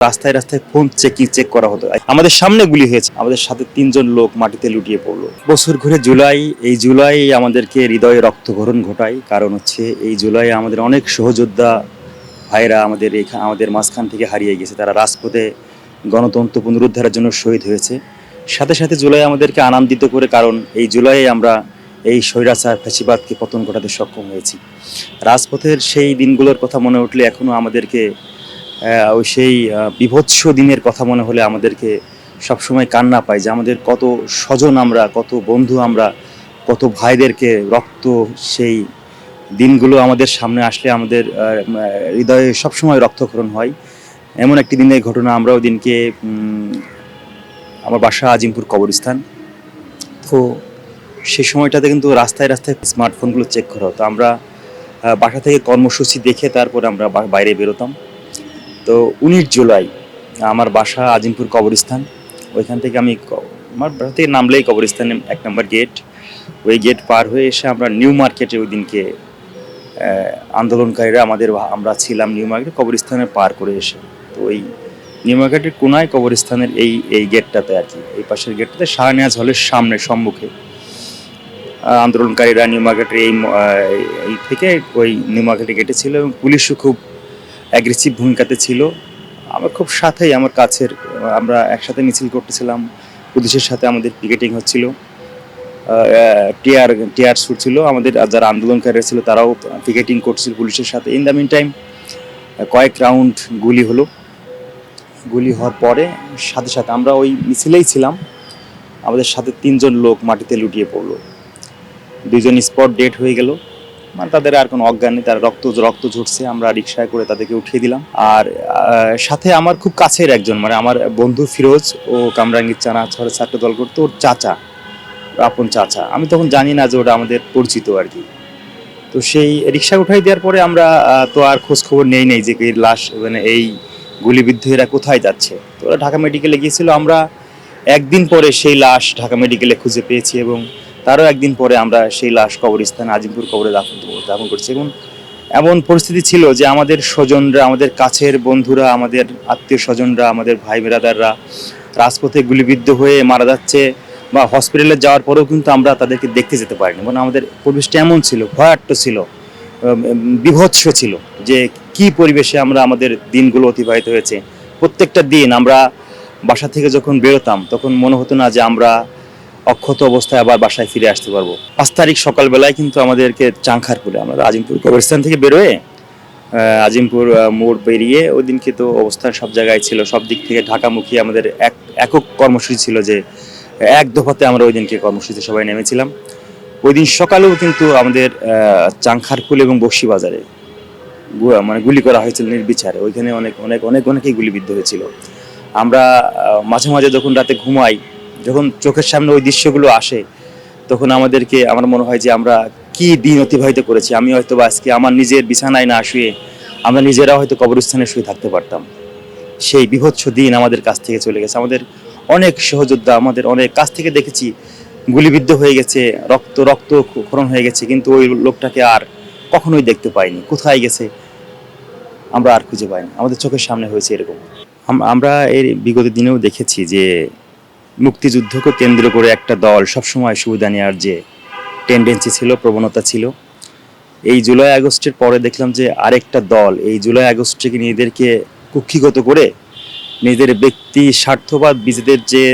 রাস্তায় রাস্তায় phone check করা হতো। আমাদের সামনে গুলি হয়েছে, আমাদের সাথে 3জন লোক মাটিতে লুটিয়ে পড়লো। বছর ঘুরে জুলাই আমাদেরকে হৃদয়ে রক্তক্ষরণ ঘটায়। কারণ হচ্ছে এই জুলাই আমাদের অনেক সহযোদ্ধা ভাইরা আমাদের মাঝখান থেকে হারিয়ে গেছে। তারা রাজপথে গণতন্ত্র পুনরুদ্ধারের জন্য শহীদ হয়েছে। সাথে সাথে জুলাই আমাদেরকে আনন্দিত করে, কারণ এই জুলাইয়ে আমরা এই স্বৈরাচার ফ্যাসিবাদকে পতন ঘটাতে সক্ষম হয়েছি। রাজপথের সেই দিনগুলোর কথা মনে উঠলে এখনো আমাদেরকে ওই সেই বীভৎস দিনের কথা মনে হলে আমাদেরকে সবসময় কান্না পায় যে আমাদের কত স্বজন, আমরা কত বন্ধু, আমরা কত ভাইদেরকে রক্ত, সেই দিনগুলো আমাদের সামনে আসলে আমাদের হৃদয়ে সবসময় রক্তক্ষরণ হয়। এমন একটি দিনের ঘটনা। আমরা ওই দিনকে আমার বাসা আজিমপুর কবরস্থান। তো সেই সময়টাতে কিন্তু রাস্তায় রাস্তায় স্মার্টফোনগুলো চেক করা হতো। আমরা বাসা থেকে কর্মসূচি দেখে তারপরে আমরা বাইরে বেরোতাম। তো 19 জুলাই আমার বাসা আজিমপুর কবরস্থান। ওইখান থেকে আমার বাসা থেকে নামলেই কবরস্থানে 1 নম্বর গেট, ওই গেট পার হয়ে এসে আমরা নিউ মার্কেটে ওই দিনকে আন্দোলনকারীরা আমরা ছিলাম নিউ মার্কেটে কবরস্থানে পার করে এসে। তো ওই নিউ মার্কেটের কোনায় কবরস্থানের এই গেটটাতে আর কি, এই পাশের গেটটাতে শাহনেওয়াজ হলের সম্মুখে আন্দোলনকারীরা নিউ মার্কেটের এই থেকে ওই নিউ মার্কেটে গেটে ছিল এবং পুলিশও খুব অ্যাগ্রেসিভ ভূমিকাতে ছিল। আমার খুব সাথেই আমার কাছের, আমরা একসাথে মিছিল করতেছিলাম, পুলিশের সাথে আমাদের পিকেটিং হচ্ছিল, টিয়ার ছুটছিল, আমাদের যারা আন্দোলনকারীরা ছিল তারাও পিকেটিং করছিল পুলিশের সাথে। ইন দ্য মিন টাইম কয়েক রাউন্ড গুলি হওয়ার পরে সাথে সাথে আমরা ওই মিছিলেই ছিলাম, আমাদের সাথে 3জন লোক মাটিতে লুটিয়ে পড়লো। 2জন স্পট ডেড হয়ে গেল, মানে তাদের আর কোনো অজ্ঞান নেই, তারা রক্ত ঝরছে। আমরা রিক্সায় করে তাদেরকে উঠিয়ে দিলাম। আর সাথে আমার খুব কাছের একজন, মানে আমার বন্ধু ফিরোজ, ও কামরাঙ্গীর ছাত্র দল করতো, ওর চাচা, আপন চাচা। আমি তখন জানি না যে ওটা আমাদের পরিচিত আর কি। তো সেই রিক্সায় উঠাই দেওয়ার পরে আমরা তো আর খোঁজ খবর নেই যে এই লাশ, মানে এই গুলিবিদ্ধ এরা কোথায় যাচ্ছে। তো ওরা ঢাকা মেডিকেলে গিয়েছিল। আমরা একদিন পরে সেই লাশ ঢাকা মেডিকেলে খুঁজে পেয়েছি এবং তারও একদিন পরে আমরা সেই লাশ কবরস্থানে আজিমপুর কবরে দাফন করছি। এবং এমন পরিস্থিতি ছিল যে আমাদের স্বজনরা, আমাদের কাছের বন্ধুরা, আমাদের আত্মীয় স্বজনরা, আমাদের ভাই বেরাদাররা রাজপথে গুলিবিদ্ধ হয়ে মারা যাচ্ছে বা হসপিটালে যাওয়ার পরেও কিন্তু আমরা তাদেরকে দেখতে যেতে পারিনি। মানে আমাদের পরিবেশটা এমন ছিল, ভয়ার্থ ছিল, বিভৎস ছিল যে কি পরিবেশে আমাদের দিনগুলো অতিবাহিত হয়েছে। প্রত্যেকটা দিন আমরা বাসা থেকে যখন বেরোতাম তখন মনে হতো না যে আমরা অক্ষত অবস্থায় আবার বাসায় ফিরে আসতে পারবো। 5 তারিখ সকালবেলায় কিন্তু আমাদেরকে চাংখারপুলে, আমরা আজিমপুর কবরস্থান থেকে বেরোয় আজিমপুর মোড় পেরিয়ে, ওই দিনকে তো অবস্থান সব জায়গায় ছিল, সব দিক থেকে ঢাকামুখী আমাদের একক কর্মসূচি ছিল যে এক দফাতে আমরা ওই দিনকে কর্মসূচিতে সবাই নেমেছিলাম। ওই দিন সকালেও কিন্তু আমাদের চাংখারপুল এবং বক্সিবাজারে মানে গুলি করা হয়েছিল নির্বিচারে। ওইখানে অনেকেই গুলিবিদ্ধ হয়েছিল। আমরা মাঝে মাঝে যখন রাতে ঘুমাই, যখন চোখের সামনে ওই দৃশ্যগুলো আসে, তখন আমার মনে হয় যে আমরা কি দিন অতিবাহিত করেছি। আমি হয়তো বা আজকে আমার নিজের বিছানায় না শুয়ে আমরা নিজেরা হয়তো কবরস্থানে শুয়ে থাকতে পারতাম। সেই বিভৎস দিন আমাদের কাছ থেকে চলে গেছে। আমাদের অনেক সহযোদ্ধা আমাদের অনেক কাছ থেকে দেখেছি গুলিবিদ্ধ হয়ে গেছে, রক্তক্ষরণ হয়ে গেছে, কিন্তু ওই লোকটাকে আর কখনোই দেখতে পাইনি। কোথায় গেছে আমরা আর খুঁজে পাইনি। আমাদের চোখের সামনে হয়েছে এরকম। আমরা এর বিগত দিনেও দেখেছি যে মুক্তিযুদ্ধকে কেন্দ্র করে একটা দল সবসময় সুবিধা নেওয়ার যে টেন্ডেন্সি ছিল, প্রবণতা ছিল। এই জুলাই আগস্টের পরে দেখলাম যে আরেকটা দল এই জুলাই আগস্টকে নিজেদেরকে কুক্ষিগত করে নিজেদের ব্যক্তি স্বার্থবাদ বিজেদের যে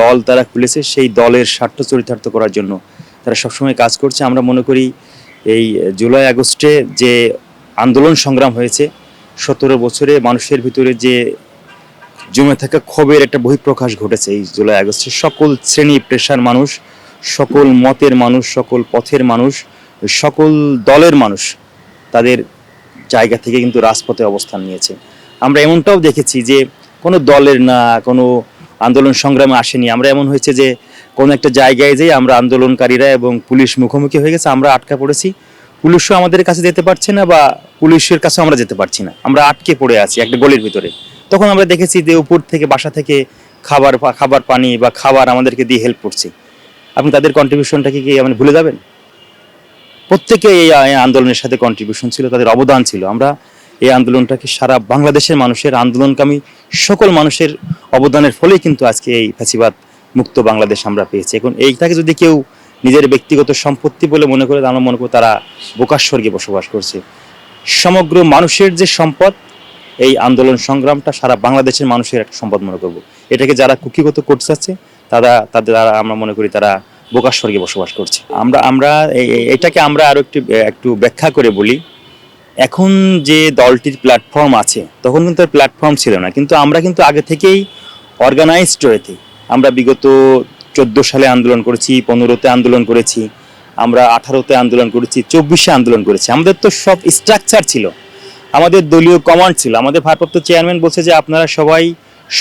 দল তারা খুলেছে, সেই দলের স্বার্থ চরিতার্থ করার জন্য তারা সবসময় কাজ করছে। আমরা মনে করি এই জুলাই আগস্টে যে আন্দোলন সংগ্রাম হয়েছে, 17 বছরে মানুষের ভিতরে যে জমে থাকা ক্ষোভের একটা বহিঃপ্রকাশ ঘটেছে এই জুলাই আগস্টে। সকল শ্রেণী পেশার মানুষ, সকল মতের মানুষ, সকল পথের মানুষ, সকল দলের মানুষ তাদের জায়গা থেকে কিন্তু রাজপথে অবস্থান নিয়েছে। আমরা এমনটাও দেখেছি যে কোনো দলের না, কোনো আন্দোলন সংগ্রামে আসেনি। আমরা এমন হয়েছে যে কোনো একটা জায়গায় যেয়ে আমরা আন্দোলনকারীরা এবং পুলিশ মুখোমুখি হয়ে গেছে, আমরা আটকা পড়েছি, পুলিশও আমাদের কাছে যেতে পারছে না বা পুলিশের কাছে আমরা যেতে পারছি না, আমরা আটকে পড়ে আছি একটা গলির ভিতরে। তখন আমরা দেখেছি যে উপর থেকে, বাসা থেকে খাবার পানি বা খাবার আমাদেরকে দিয়ে হেল্প করছে। আপনি তাদের কন্ট্রিবিউশনটাকে কি মানে ভুলে যাবেন? প্রত্যেকে এই আন্দোলনের সাথে কন্ট্রিবিউশন ছিল, তাদের অবদান ছিল। আমরা এই আন্দোলনটাকে সারা বাংলাদেশের মানুষের, আন্দোলনকামী সকল মানুষের অবদানের ফলেই কিন্তু আজকে এই ফ্যাসিবাদ মুক্ত বাংলাদেশ আমরা পেয়েছি। এখন এইটাকে যদি কেউ নিজের ব্যক্তিগত সম্পত্তি বলে মনে করে, আমরা মনে করি তারা বোকার স্বর্গে বসবাস করছে। সমগ্র মানুষের যে সম্পদ, এই আন্দোলন সংগ্রামটা সারা বাংলাদেশের মানুষের একটা সম্পদ মনে করব। এটাকে যারা কুক্ষিগত করতে চাচ্ছে তাদের আমরা মনে করি তারা বোকার স্বর্গে বসবাস করছে। আমরা এটাকে আমরা আরো একটু ব্যাখ্যা করে বলি। এখন যে দলটির প্ল্যাটফর্ম আছে, তখন কিন্তু প্ল্যাটফর্ম ছিল না, কিন্তু আমরা কিন্তু আগে থেকেই অর্গানাইজড হয়েছি। আমরা বিগত 14 সালে আন্দোলন করেছি, 15-তে আন্দোলন করেছি, আমরা 18-তে আন্দোলন করেছি, 24-এ আন্দোলন করেছি। আমাদের তো সব স্ট্রাকচার ছিল, আমাদের দলীয় কমান্ড ছিল। আমাদের ভারপ্রাপ্ত চেয়ারম্যান বলছে যে আপনারা সবাই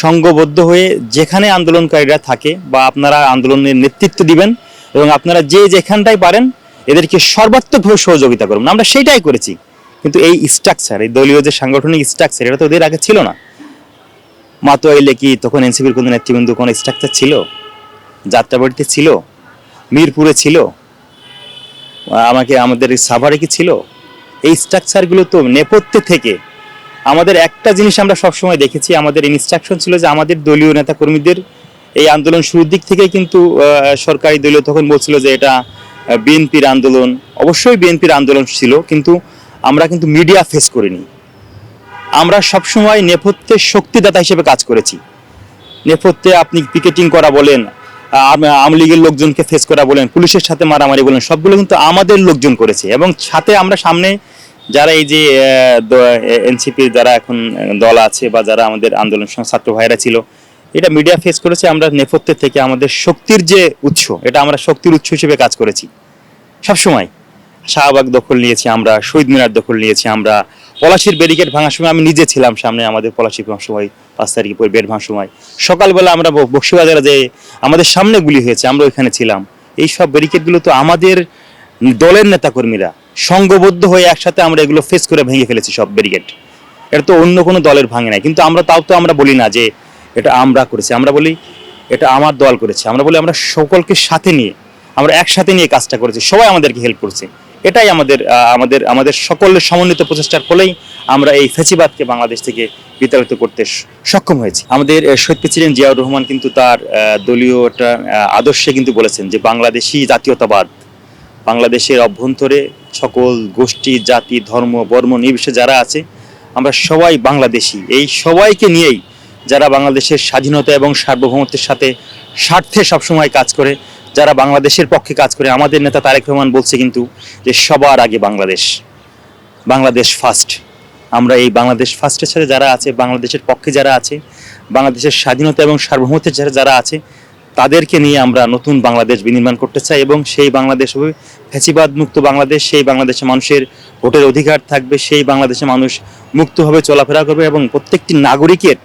সংঘবদ্ধ হয়ে যেখানে আন্দোলনকারীরা থাকে বা আপনারা আন্দোলনের নেতৃত্ব দিবেন এবং আপনারা যেখানটায় পারেন এদেরকে সর্বাত্মকভাবে সহযোগিতা করবেন। আমরা সেইটাই করেছি। কিন্তু এই স্ট্রাকচার, এই দলীয় যে সাংগঠনিক স্ট্রাকচার, এটা তো ওদের আগে ছিল না। মাতোয়াইলে কি তখন এনসিপির কোনো নেতৃবৃন্দ কোনো স্ট্রাকচার ছিল? যাত্রাবাড়িতে ছিল, মিরপুরে ছিল, আমাদের সাভারে কি ছিল? এই স্ট্রাকচারগুলো তো নেপথ্যে থেকে আমাদের একটা জিনিস আমরা সবসময় দেখেছি, আমাদের ইনস্ট্রাকশন ছিল যে আমাদের দলীয় নেতাকর্মীদের এই আন্দোলন শুরুর দিক থেকেই কিন্তু সরকারি দলীয় তখন বলছিল যে এটা বিএনপির আন্দোলন। অবশ্যই বিএনপির আন্দোলন ছিল, কিন্তু আমরা কিন্তু মিডিয়া ফেস করিনি। আমরা সবসময় নেপথ্যে শক্তিদাতা হিসেবে কাজ করেছি। নেপথ্যে আপনি পিকেটিং করা বলেন, আওয়ামী লীগের লোকজনকে ফেস করা বলেন, পুলিশের সাথে মারামারি বলেন, সবগুলো কিন্তু আমাদের লোকজন করেছে। এবং সাথে আমরা সামনে যারা এই যে এনসিপির যারা এখন দল আছে বা যারা আমাদের আন্দোলন ছাত্র ভাইরা ছিল, এটা মিডিয়া ফেস করেছে। আমরা নেপথ্যে থেকে আমাদের শক্তির যে উৎস, এটা আমরা শক্তির উৎস হিসেবে কাজ করেছি সবসময়। শাহবাগ দখল নিয়েছি আমরা, শহীদ মিনার দখল নিয়েছি আমরা, পলাশির ব্যারিকেড ভাঙার সময় আমি নিজে ছিলাম সামনে, আমাদের পলাশি ভাঙার সময় 5 তারিখে পরে বেড ভাঙার সময় সকালবেলা আমরা বক্সিবাজারে যে আমাদের সামনে গুলি হয়েছে, আমরা ওইখানে ছিলাম। এই সব ব্যারিকেডগুলো তো আমাদের দলের নেতাকর্মীরা সংঘবদ্ধ হয়ে একসাথে আমরা এগুলো ফেস করে ভেঙে ফেলেছি সব ব্যারিকেড। এটা তো অন্য কোনো দলের ভাঙে নাই। কিন্তু আমরা আমরা বলি না যে এটা আমরা করেছি, আমরা বলি এটা আমার দল করেছে। আমরা বলি আমরা সকলকে সাথে নিয়ে, আমরা একসাথে নিয়ে কাজটা করেছি, সবাই আমাদেরকে হেল্প করছে। এটাই আমাদের সকলের সমন্বিত প্রচেষ্টার ফলেই আমরা এই ফ্যাসিবাদকে বাংলাদেশ থেকে বিতাড়িত করতে সক্ষম হয়েছি। আমাদের শহীদ প্রেসিডেন্ট জিয়াউর রহমান কিন্তু তার দলীয় আদর্শে কিন্তু বলেছেন যে বাংলাদেশি জাতীয়তাবাদ, বাংলাদেশের অভ্যন্তরে সকল গোষ্ঠী, জাতি, ধর্ম, বর্ণ নির্বিশেষে যারা আছে আমরা সবাই বাংলাদেশি। এই সবাইকে নিয়েই যারা বাংলাদেশের স্বাধীনতা এবং সার্বভৌমত্বের সাথে স্বার্থে সবসময় কাজ করে, যারা বাংলাদেশের পক্ষে কাজ করে। আমাদের নেতা তারেক রহমান বলছে কিন্তু যে সবার আগে বাংলাদেশ ফার্স্ট। আমরা এই বাংলাদেশ ফার্স্টের সাথে যারা আছে, বাংলাদেশের পক্ষে যারা আছে, বাংলাদেশের স্বাধীনতা এবং সার্বভৌমত্বের যারা আছে, তাদেরকে নিয়ে আমরা নতুন বাংলাদেশ বিনির্মাণ করতে চাই। এবং সেই বাংলাদেশ হবে ফ্যাসিবাদ মুক্ত বাংলাদেশ। সেই বাংলাদেশে মানুষের ভোটের অধিকার থাকবে, সেই বাংলাদেশে মানুষ মুক্তভাবে চলাফেরা করবে এবং প্রত্যেকটি নাগরিকের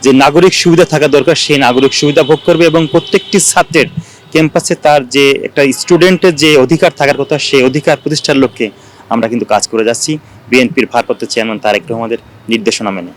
যে নাগরিক সুবিধা থাকা দরকার সেই নাগরিক সুবিধা ভোগ করবে। এবং প্রত্যেকটি ছাত্রের ক্যাম্পাসে তার যে একটা স্টুডেন্টের যে অধিকার থাকার কথা, সেই অধিকার প্রতিষ্ঠার লক্ষ্যে আমরা কিন্তু কাজ করে যাচ্ছি বিএনপির ভারপ্রাপ্ত চেয়ারম্যান তারেক রহমানের নির্দেশনা মেনে।